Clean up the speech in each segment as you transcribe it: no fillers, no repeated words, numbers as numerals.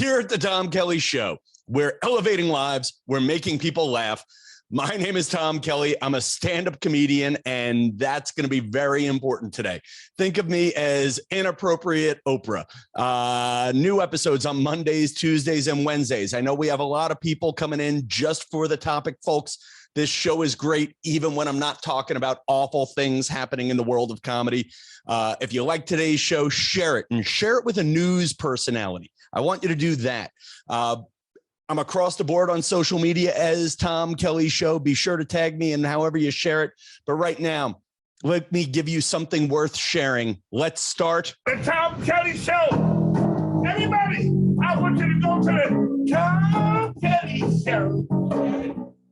Here at the Tom Kelly Show, we're elevating lives, we're making people laugh. My name is Tom Kelly. I'm a stand-up comedian, and that's going to be very important today. Think of me as inappropriate Oprah. New episodes on Mondays, Tuesdays, and Wednesdays. I know we have a lot of people coming in just for the topic, folks. This show is great, even when I'm not talking about awful things happening in the world of comedy. If you like today's show, share it, and share it with a news personality. I want you to do that. I'm across the board on social media as Tom Kelly Show. Be sure to tag me and however you share it. But right now, let me give you something worth sharing. Let's start the Tom Kelly Show. Anybody, I want you to go to the Tom Kelly Show.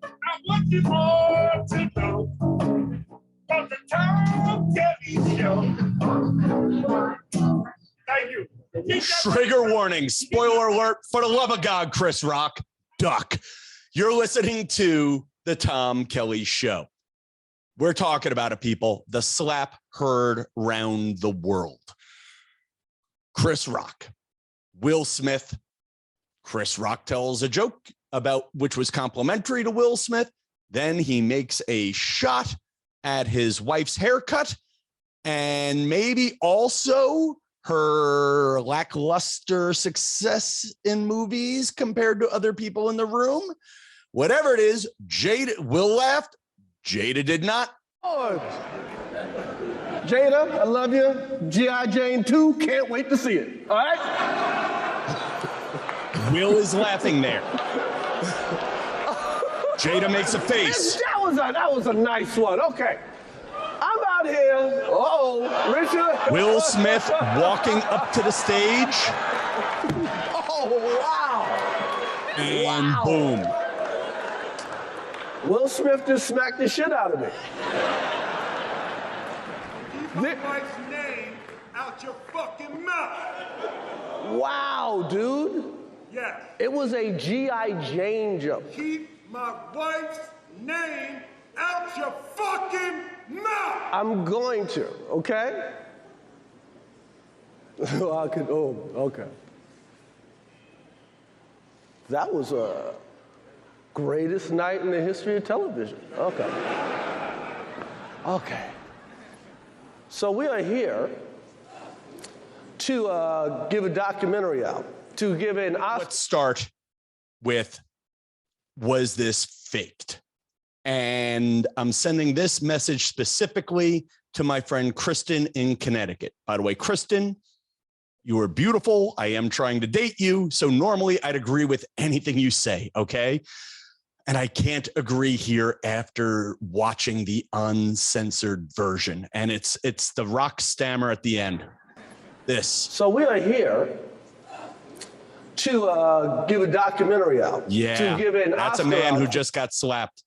I want you all to know about the Tom Kelly Show. Thank you. Trigger warning, spoiler alert, for the love of God, Chris Rock, duck. You're listening to the Tom Kelly Show. We're talking about it, people. The slap heard round the world. Chris Rock, Will Smith. Chris Rock tells a joke about which was complimentary to Will Smith. Then he makes a shot at his wife's haircut and maybe also her lackluster success in movies compared to other people in the room. Whatever it is, Will laughed. Jada did not. Oh, Jada, I love you. G.I. Jane 2, can't wait to see it. All right? Will is laughing there. Jada makes a face. That was a nice one. Okay. I'm out here. Uh-oh, Richard. Will Smith walking up to the stage. Oh, wow. And wow. Boom. Will Smith just smacked the shit out of me. Keep my wife's name out your fucking mouth. Wow, dude. Yes. It was a G.I. Jane joke. Keep my wife's name out your fucking mouth. I'm going to, okay? Okay. That was a greatest night in the history of television. Okay. So we are here to give a documentary out, to give an Oscar. Let's start with, was this faked? And I'm sending this message specifically to my friend Kristen in Connecticut. By the way, Kristen, you are beautiful. I am trying to date you. So normally I'd agree with anything you say, okay? And I can't agree here after watching the uncensored version. And it's the Rock stammer at the end. This. So we are here to give a documentary out. Yeah, to give an that's Oscar a man out. who just got slapped.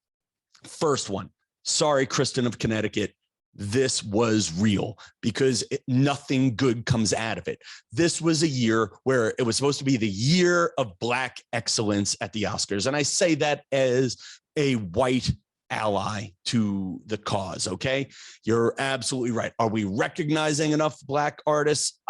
First one. Sorry, Kristen of Connecticut. This was real because nothing good comes out of it. This was a year where it was supposed to be the year of Black excellence at the Oscars. And I say that as a white ally to the cause, okay? You're absolutely right. Are we recognizing enough Black artists?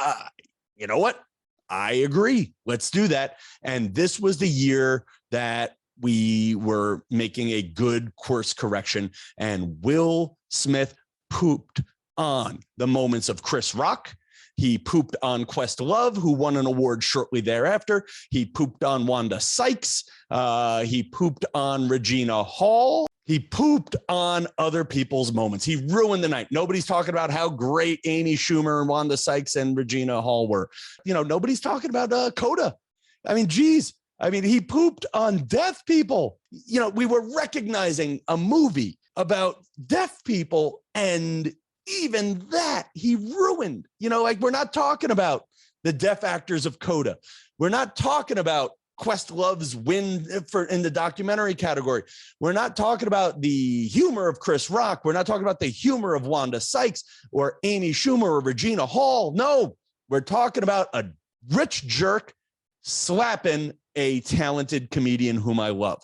You know what? I agree. Let's do that. And this was the year that we were making a good course correction, and Will Smith pooped on the moments of Chris Rock. He pooped on Questlove, who won an award shortly thereafter. He pooped on Wanda Sykes. He pooped on Regina Hall. He pooped on other people's moments. He ruined the night. Nobody's talking about how great Amy Schumer and Wanda Sykes and Regina Hall were. You know, nobody's talking about Coda. I mean, geez. I mean, he pooped on deaf people. You know, we were recognizing a movie about deaf people, and even that he ruined. You know, like, we're not talking about the deaf actors of Coda. We're not talking about Questlove's win in the documentary category. We're not talking about the humor of Chris Rock. We're not talking about the humor of Wanda Sykes or Amy Schumer or Regina Hall. No, we're talking about a rich jerk slapping a talented comedian whom I love.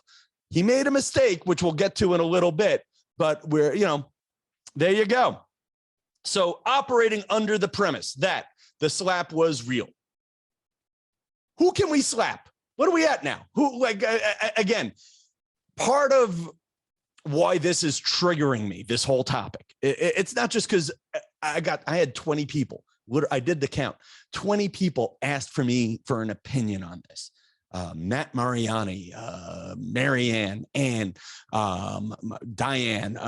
He made a mistake, which we'll get to in a little bit, but we're, you know, there you go. So operating under the premise that the slap was real, Who can we slap? What are we at now? Who, like, again, part of why this is triggering me, this whole topic. It's not just because I had 20 people. I did the count. 20 people asked for me for an opinion on this. Matt Mariani, Marianne, Ann, Diane,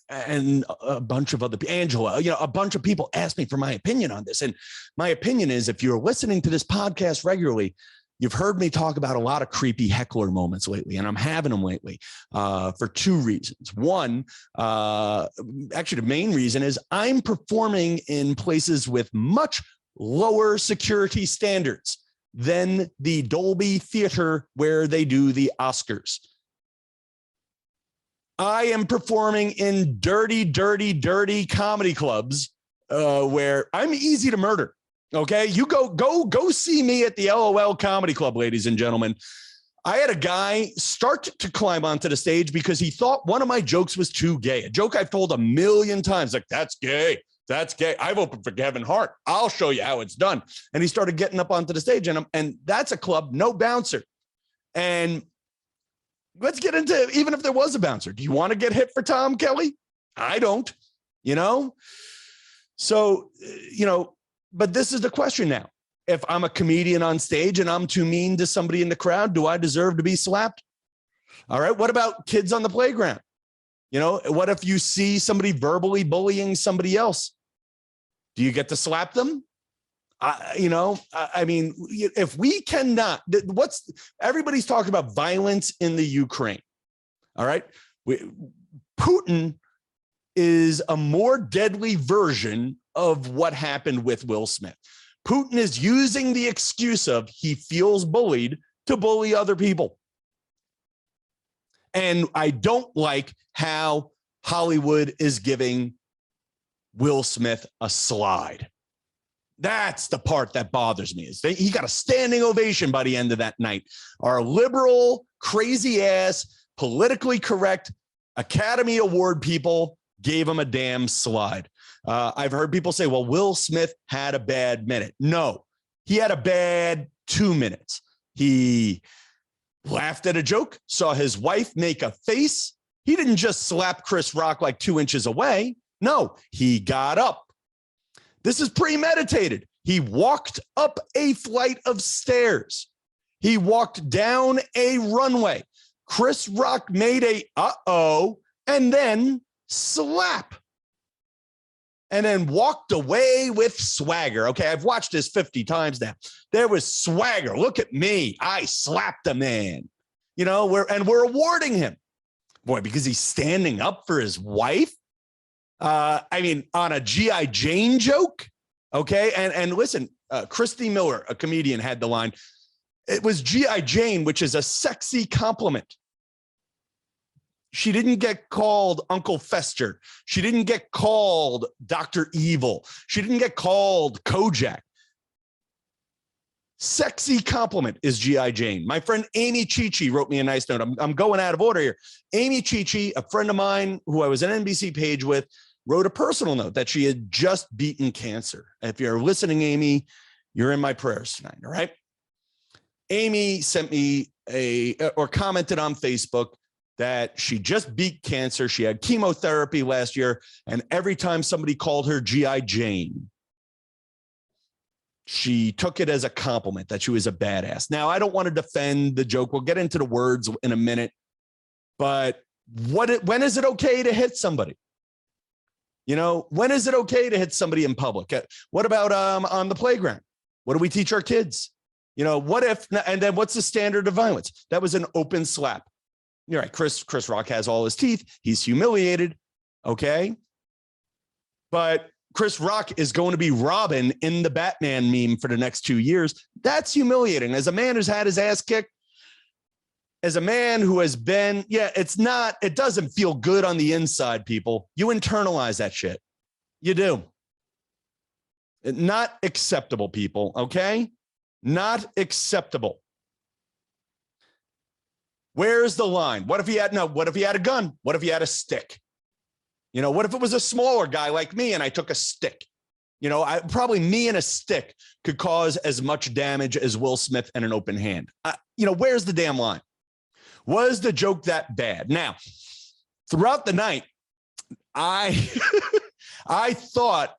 and a bunch of other, Angela, a bunch of people asked me for my opinion on this. And my opinion is, if you're listening to this podcast regularly, you've heard me talk about a lot of creepy heckler moments lately, and I'm having them lately for two reasons. One, actually, the main reason is I'm performing in places with much lower security standards than the Dolby Theater where they do the Oscars. I am performing in dirty, dirty, dirty comedy clubs where I'm easy to murder. Okay, you go see me at the LOL Comedy Club, ladies and gentlemen. I had a guy start to climb onto the stage because he thought one of my jokes was too gay. A joke I've told a million times, like, that's gay. That's gay. I've opened for Kevin Hart. I'll show you how it's done. And he started getting up onto the stage, and that's a club, no bouncer. And let's get into, even if there was a bouncer, do you want to get hit for Tom Kelly? I don't, So, but this is the question now. If I'm a comedian on stage and I'm too mean to somebody in the crowd, do I deserve to be slapped? All right. What about kids on the playground? What if you see somebody verbally bullying somebody else? Do you get to slap them? I mean, if we cannot, everybody's talking about violence in the Ukraine. All right. Putin is a more deadly version of what happened with Will Smith. Putin is using the excuse of he feels bullied to bully other people. And I don't like how Hollywood is giving Will Smith a slide. That's the part that bothers me. Is he got a standing ovation by the end of that night. Our liberal, crazy ass, politically correct Academy Award people gave him a damn slide. I've heard people say, well, Will Smith had a bad minute. No, he had a bad 2 minutes. He laughed at a joke, saw his wife make a face. He didn't just slap Chris Rock like 2 inches away. No, he got up. This is premeditated. He walked up a flight of stairs. He walked down a runway. Chris Rock made a uh-oh and then slap. And then walked away with swagger. Okay, I've watched this 50 times now. There was swagger. Look at me. I slapped a man. We're awarding him. Boy, because he's standing up for his wife. On a G.I. Jane joke. Okay, and listen, Christy Miller, a comedian, had the line. It was G.I. Jane, which is a sexy compliment. She didn't get called Uncle Fester. She didn't get called Dr. Evil. She didn't get called Kojak. Sexy compliment is G.I. Jane. My friend Amy Chichi wrote me a nice note. I'm going out of order here. Amy Chichi, a friend of mine who I was an NBC page with, wrote a personal note that she had just beaten cancer. If you're listening, Amy, you're in my prayers tonight, all right? Amy sent me or commented on Facebook that she just beat cancer. She had chemotherapy last year, and every time somebody called her G.I. Jane, she took it as a compliment that she was a badass. Now, I don't want to defend the joke. We'll get into the words in a minute, but when is it okay to hit somebody? When is it okay to hit somebody in public? What about on the playground? What do we teach our kids? What if, and then what's the standard of violence? That was an open slap. You're right. Chris Rock has all his teeth. He's humiliated. Okay. But Chris Rock is going to be Robin in the Batman meme for the next 2 years. That's humiliating. As a man who's had his ass kicked, as a man who has been, it doesn't feel good on the inside, people. You internalize that shit. You do. Not acceptable, people. Okay. Not acceptable. Where's the line? What if he had a gun? What if he had a stick? What if it was a smaller guy like me and I took a stick? Probably me and a stick could cause as much damage as Will Smith and an open hand. Where's the damn line? Was the joke that bad? Now, throughout the night, I thought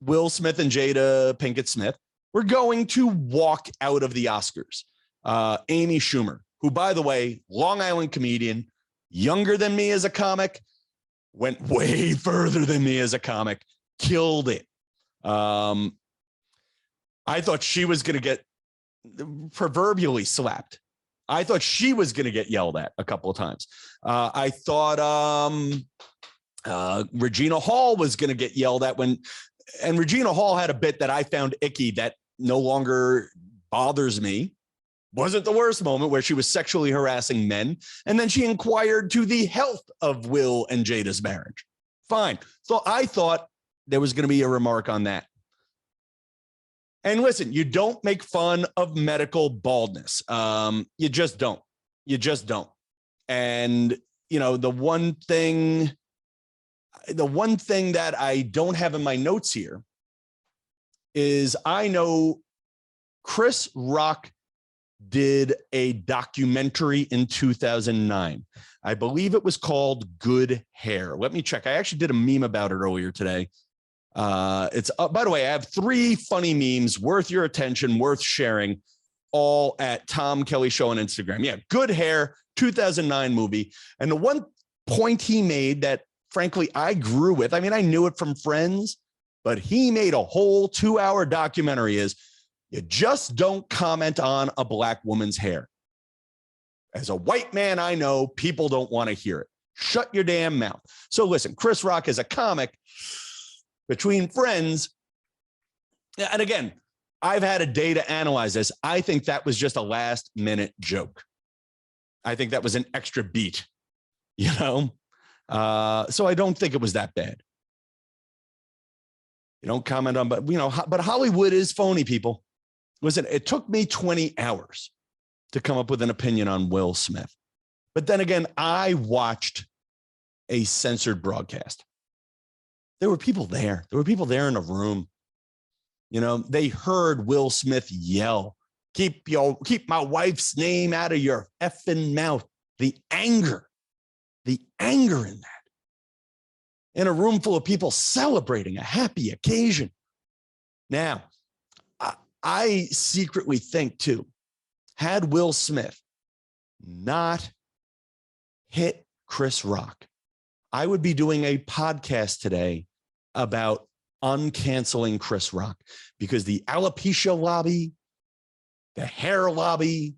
Will Smith and Jada Pinkett Smith were going to walk out of the Oscars. Amy Schumer, who, by the way, Long Island comedian, younger than me as a comic, went way further than me as a comic, killed it. I thought she was going to get proverbially slapped. I thought she was going to get yelled at a couple of times. I thought Regina Hall was going to get yelled at and Regina Hall had a bit that I found icky that no longer bothers me. Wasn't the worst moment where she was sexually harassing men. And then she inquired to the health of Will and Jada's marriage. Fine. So I thought there was going to be a remark on that. And listen, you don't make fun of medical baldness. You just don't. You just don't. And, the one thing that I don't have in my notes here is I know Chris Rock did a documentary in 2009. I believe it was called Good Hair. Let me check. I actually did a meme about it earlier today. It's by the way, I have 3 funny memes worth your attention, worth sharing, all at Tom Kelly Show on Instagram. Yeah, Good Hair, 2009 movie. And the one point he made that, frankly, I grew with, I knew it from friends, but he made a whole 2-hour documentary is, you just don't comment on a black woman's hair. As a white man, I know people don't want to hear it. Shut your damn mouth. So listen, Chris Rock is a comic between friends. And again, I've had a day to analyze this. I think that was just a last minute joke. I think that was an extra beat, so I don't think it was that bad. You don't comment on, but Hollywood is phony, people. Listen, it took me 20 hours to come up with an opinion on Will Smith. But then again, I watched a censored broadcast. There were people there. There were people there in a room. They heard Will Smith yell, keep my wife's name out of your effing mouth. The anger in that. In a room full of people celebrating a happy occasion. Now, I secretly think, too, had Will Smith not hit Chris Rock, I would be doing a podcast today about uncanceling Chris Rock, because the alopecia lobby, the hair lobby,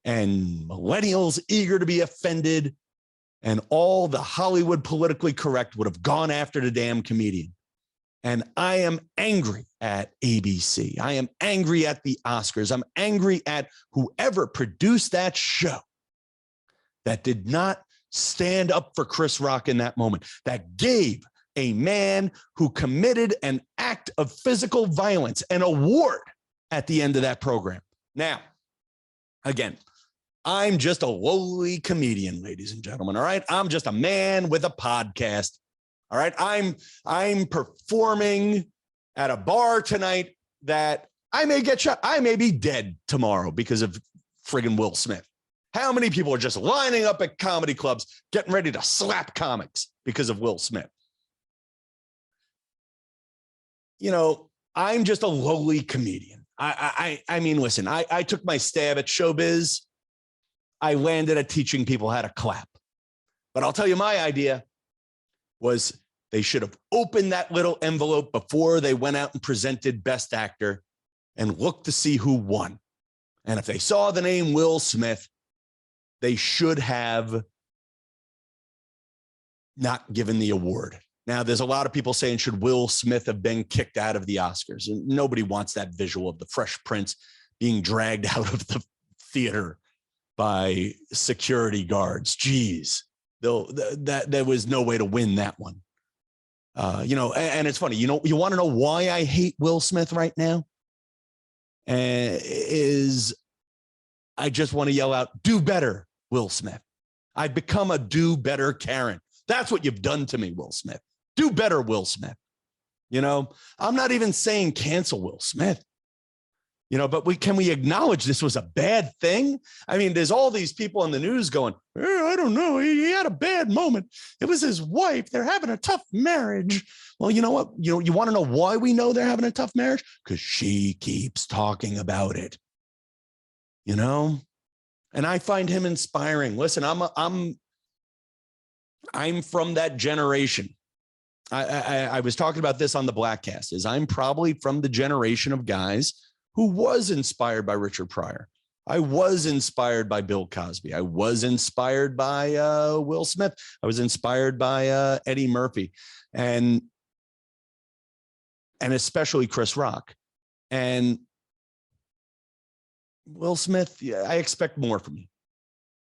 and millennials eager to be offended, and all the Hollywood politically correct would have gone after the damn comedian. And I am angry at ABC. I am angry at the Oscars. I'm angry at whoever produced that show that did not stand up for Chris Rock in that moment, that gave a man who committed an act of physical violence an award at the end of that program. Now, again, I'm just a lowly comedian, ladies and gentlemen. All right. I'm just a man with a podcast. All right. I'm performing at a bar tonight that I may get shot. I may be dead tomorrow because of friggin' Will Smith. How many people are just lining up at comedy clubs, getting ready to slap comics because of Will Smith? I'm just a lowly comedian. Listen, I took my stab at showbiz. I landed at teaching people how to clap. But I'll tell you, my idea was they should have opened that little envelope before they went out and presented Best Actor and looked to see who won. And if they saw the name Will Smith, they should have not given the award. Now, there's a lot of people saying, should Will Smith have been kicked out of the Oscars? And nobody wants that visual of the Fresh Prince being dragged out of the theater by security guards. Geez, though there was no way to win that one. And it's funny, you want to know why I hate Will Smith right now? Is I just want to yell out, do better, Will Smith. I've become a do better Karen. That's what you've done to me, Will Smith. Do better, Will Smith. You know, I'm not even saying cancel Will Smith, you know, but can we acknowledge this was a bad thing? I mean, there's all these people in the news going, I don't know. He had a bad moment. It was his wife. They're having a tough marriage. Well, you know what? You want to know why we know they're having a tough marriage? Because she keeps talking about it, you know, and I find him inspiring. Listen, I'm from that generation. I was talking about this on the Blackcast, is I'm probably from the generation of guys who was inspired by Richard Pryor. I was inspired by Bill Cosby. I was inspired by Will Smith. I was inspired by Eddie Murphy and especially Chris Rock. And Will Smith, yeah, I expect more from you.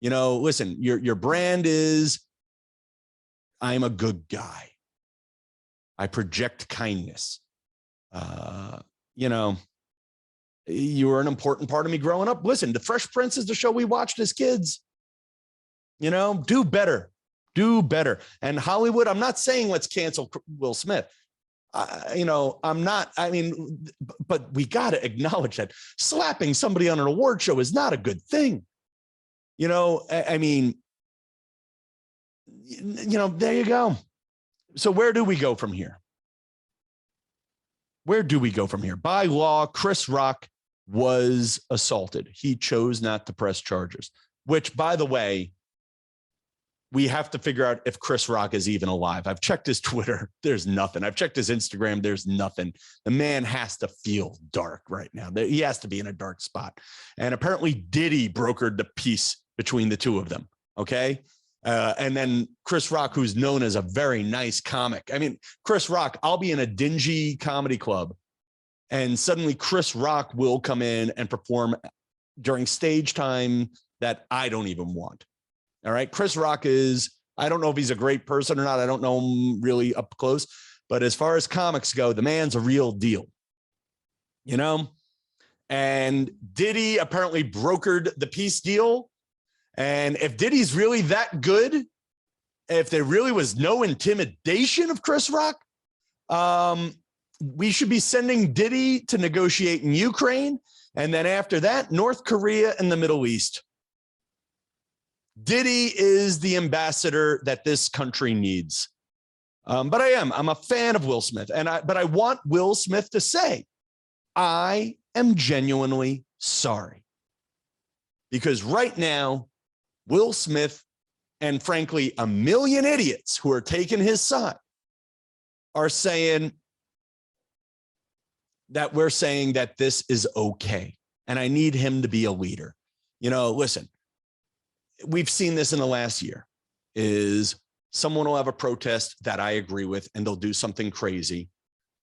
You know, listen, your brand is, I'm a good guy. I project kindness. You know, you were an important part of me growing up. Listen, The Fresh Prince is the show we watched as kids. You know, do better. Do better. And Hollywood, I'm not saying let's cancel Will Smith. You know, I'm not, I mean, but we got to acknowledge that slapping somebody on an award show is not a good thing. You know, I mean, you know, there you go. So where do we go from here? Where do we go from here? By law, Chris Rock was assaulted. He chose not to press charges, which, by the way, we have to figure out if Chris Rock is even alive. I've checked his Twitter. There's nothing. I've checked his Instagram. There's nothing. The man has to feel dark right now. He has to be in a dark spot. And apparently Diddy brokered the peace between the two of them. Okay. And then Chris Rock, who's known as a very nice comic. I mean, Chris Rock, I'll be in a dingy comedy club and suddenly Chris Rock will come in and perform during stage time that I don't even want. All right. Chris Rock is, I don't know if he's a great person or not. I don't know him really up close, but as far as comics go, the man's a real deal, you know, and Diddy apparently brokered the peace deal. And if Diddy's really that good, if there really was no intimidation of Chris Rock, we should be sending Diddy to negotiate in Ukraine. And then after that, North Korea and the Middle East. Diddy is the ambassador that this country needs. But I'm a fan of Will Smith. But I want Will Smith to say, I am genuinely sorry. Because right now, Will Smith and frankly, a million idiots who are taking his side are saying that we're saying that this is okay. And I need him to be a leader. You know, listen, we've seen this in the last year is someone will have a protest that I agree with and they'll do something crazy.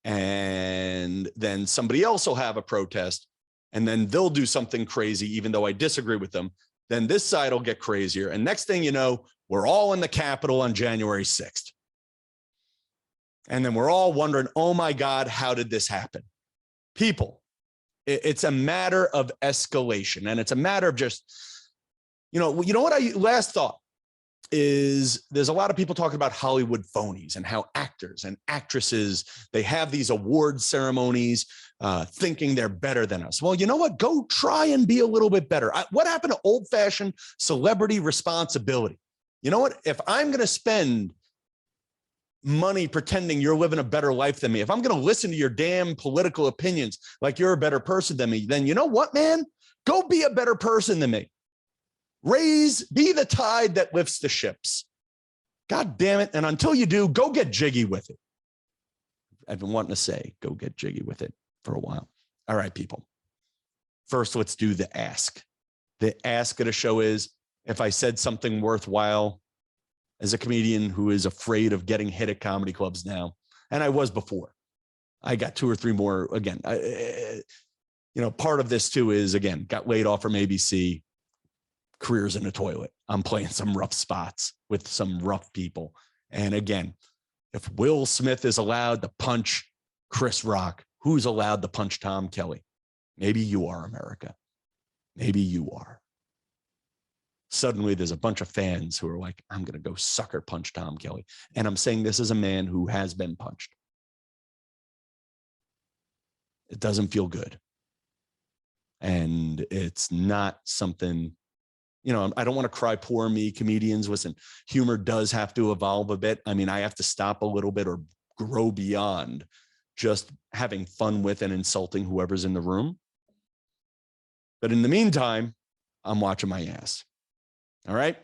And then somebody else will have a protest and then they'll do something crazy, even though I disagree with them. Then this side will get crazier. And next thing you know, we're all in the Capitol on January 6th. And then we're all wondering, oh my God, how did this happen? People, it's a matter of escalation. And it's a matter of just, you know what I last thought is there's a lot of people talking about Hollywood phonies and how actors and actresses, they have these award ceremonies thinking they're better than us. Well, you know what? Go try and be a little bit better. What happened to old-fashioned celebrity responsibility? You know what? If I'm going to spend money pretending you're living a better life than me, if I'm going to listen to your damn political opinions like you're a better person than me, then you know what, man? Go be a better person than me. Be the tide that lifts the ships. God damn it. And until you do, go get jiggy with it. I've been wanting to say, go get jiggy with it for a while. All right, people. First, let's do the ask. The ask of the show is, if I said something worthwhile as a comedian who is afraid of getting hit at comedy clubs now, and I was before, I got 2 or 3 more again. Part of this too is, again, got laid off from ABC. Careers in the toilet. I'm playing some rough spots with some rough people. And again, if Will Smith is allowed to punch Chris Rock, who's allowed to punch Tom Kelly? Maybe you are, America. Maybe you are. Suddenly there's a bunch of fans who are like, I'm going to go sucker punch Tom Kelly. And I'm saying this as a man who has been punched. It doesn't feel good. And it's not something, you know, I don't want to cry poor me. Comedians, listen, humor does have to evolve a bit. I mean, I have to stop a little bit or grow beyond just having fun with and insulting whoever's in the room. But in the meantime, I'm watching my ass. All right.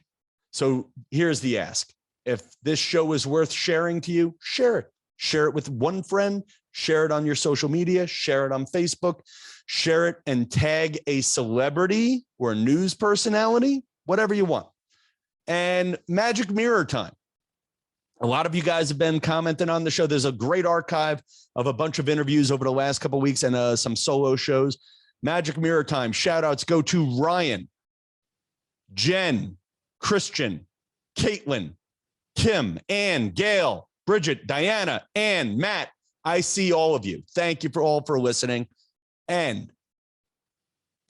So here's the ask. If this show is worth sharing to you, share it. Share it with one friend, share it on your social media, share it on Facebook, share it and tag a celebrity or a news personality, whatever you want. And magic mirror time. A lot of you guys have been commenting on the show. There's a great archive of a bunch of interviews over the last couple of weeks and some solo shows. Magic mirror time. Shout outs go to Ryan, Jen, Christian, Caitlin, Kim, Ann, Gail, Bridget, Diana, Ann, Matt. I see all of you. Thank you for listening. And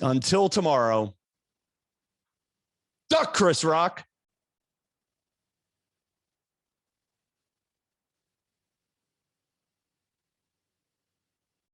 until tomorrow, duck Chris Rock.